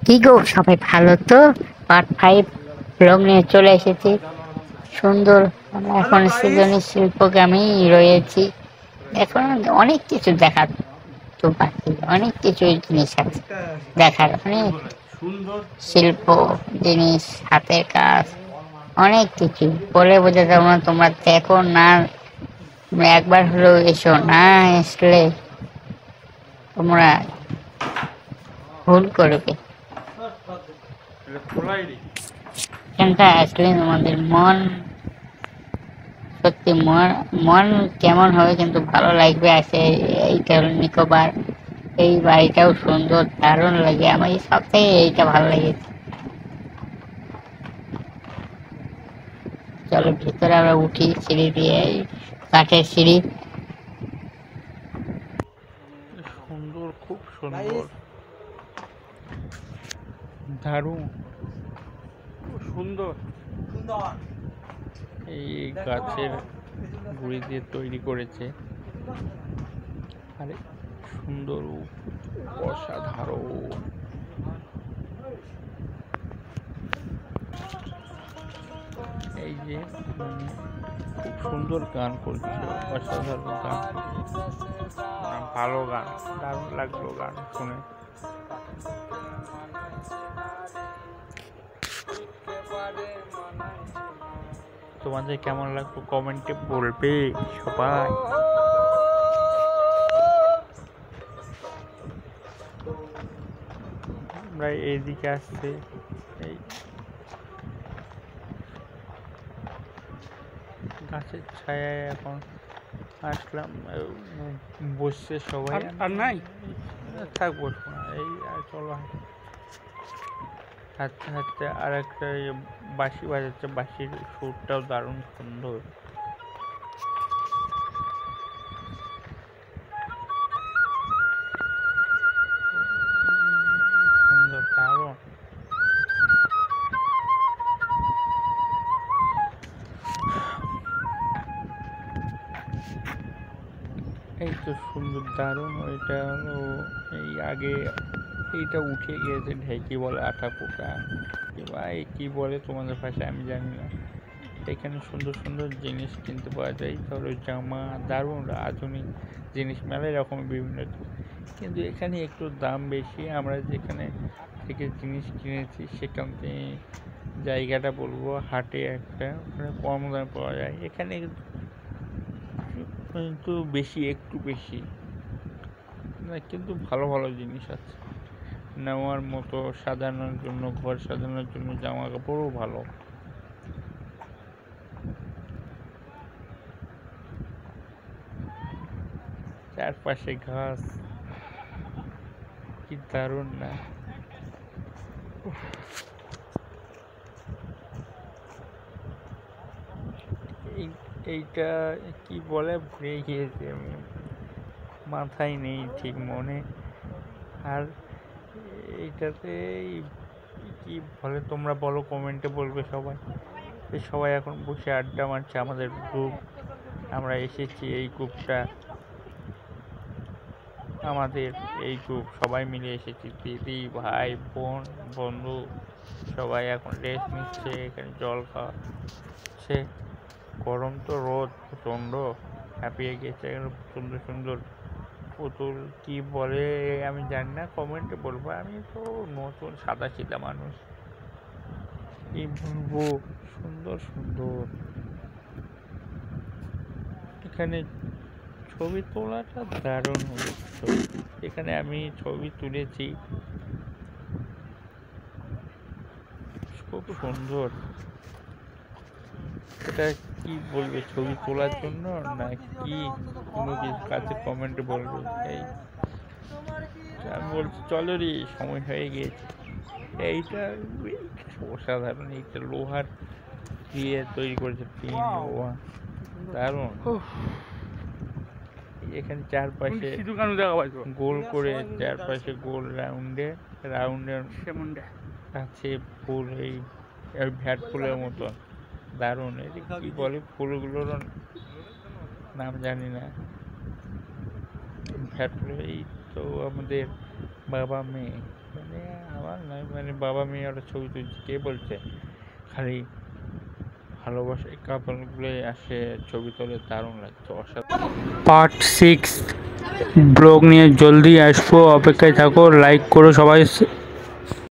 কি গো, সবাই ভালো তো? পার্ট 5 ব্লগ নিয়ে চলে এসেছি। সুন্দর। আমরা এখন সৃজনী শিল্পগ্রামেই রয়েছি। এখন অনেক কিছু দেখার তো বাকি, অনেক কিছু জিনিস আছে দেখার, অনেক শিল্প জিনিস, হাতের কাজ, অনেক কিছু বলে বোঝা যাবে না। তোমরা দেখো না, একবার হলেও এসো, না আসলে তোমরা ভুল করবে। এখানটা আসলে তোমাদের মন, সত্যি মন মন কেমন হবে, কিন্তু ভালো লাগবে। আসে এইটা হলো নিকোবার। এই বাড়িটাও সুন্দর, দারুণ লাগে। আমার এই সব থেকে এইটা ভালো লেগেছে। চলো ভিতরে আমরা উঠি সিঁড়ি দিয়ে, এই কাঠের সিঁড়ি। সুন্দর, খুব সুন্দর, দারুণ, খুব সুন্দর। এই গাছের গুঁড়ি দিয়ে তৈরি করেছে, আরে সুন্দর, অসাধারণ। এই যে খুব সুন্দর গান করছে, অসাধারণ গান করছে, ভালো গান, দারুণ লাগলো গান শুনে। তোমাদের কেমন লাগলো কমেন্টে বলবে সবাই। আমরা এইদিকে আসছে, এই গাছের ছায়ায় এখন আসলাম, বসছে সবাই। আর নাই থাক, বসবো না, এই আর চলো হাঁটতে হাঁটতে। আর একটা বাঁশি বাজাচ্ছে, বাঁশির সুরটাও দারুণ সুন্দর। সুন্দর, দারুণ। এই তো সুন্দর, দারুণ। ওইটা হলো এই আগে, এইটা উঠে গিয়েছে, ঢেকি বলে, আঠা পোকা কিংবা কি বলে তোমাদের ভাষায় আমি জানি না। এখানে সুন্দর সুন্দর জিনিস কিনতে পাওয়া যায়, ধরো জামা, দারুণ আধুনিক জিনিস, মেলায় রকম বিভিন্ন। কিন্তু এখানে একটু দাম বেশি। আমরা যেখানে থেকে জিনিস কিনেছি সেখান থেকে, জায়গাটা বলবো হাটে একটা, ওখানে কম দামে পাওয়া যায়। এখানে কিন্তু বেশি, একটু বেশি না, কিন্তু ভালো ভালো জিনিস আছে নেওয়ার মতো। সাজানোর জন্য, ঘর সাজানোর জন্য জামা কাপড়ও ভালো। চারপাশে ঘাস, কি দারুণ না? এইটা কি বলে ভুলে গিয়েছি আমি, মাথায় নেই ঠিক মনে। আর এইটাতে কি বলে তোমরা বলো, কমেন্টে বলবে সবাই। সবাই এখন বসে আড্ডা মারছে, আমাদের গ্রুপ, আমরা এসেছি এই গ্রুপটা, আমাদের এই গ্রুপ সবাই মিলে এসেছি, দিদি, ভাই, বোন, বন্ধু, সবাই এখন রেস্ট নিচ্ছে, এখানে জল খাওয়াচ্ছে। গরম তো, রোদ প্রচণ্ড, হাঁপিয়ে গেছে। সুন্দর সুন্দর পুতুল, কি বলে আমি জানি না, কমেন্টে বলবো। আমি তো নতুন সাদা সিধা মানুষ, কি বলবো, সুন্দর সুন্দর। এখানে ছবি তোলাটা দারুণ হয়েছে। এখানে আমি ছবি তুলেছি, খুব সুন্দর। এটা কি বলবে, ছবি তোলার জন্য না কি কোনো কিছু কাছে, কমেন্টে বলবে। এই আমি বলছি চলো রে, সময় হয়ে গিয়েছে। এইটা অসাধারণ, এইটা লোহার দিয়ে তৈরি করেছে, টিন, লোহা, দারুণ। এখানে চারপাশে গোল করে, চারপাশে গোল রাউন্ডে রাউন্ডে আছে ফুল, এই ভ্যাট ফুলের মতন, দারুণ। এটা কি বলে, ফুলগুলোর নাম জানি না। ভ্যাট ফুল, এই তো আমাদের বাবা মেয়ে, মানে আমার নয়, মানে মানে বাবা মেয়ে ওরা ছবি তুলছে, কে বলছে খালি ভালোবাসা কাপড়গুলোই আসে ছবি তোলে, দারুণ লাগছে, অসাধারণ। পার্ট 6 ব্লগ নিয়ে জলদি আসবো, অপেক্ষায় থাকো, লাইক করো সবাই।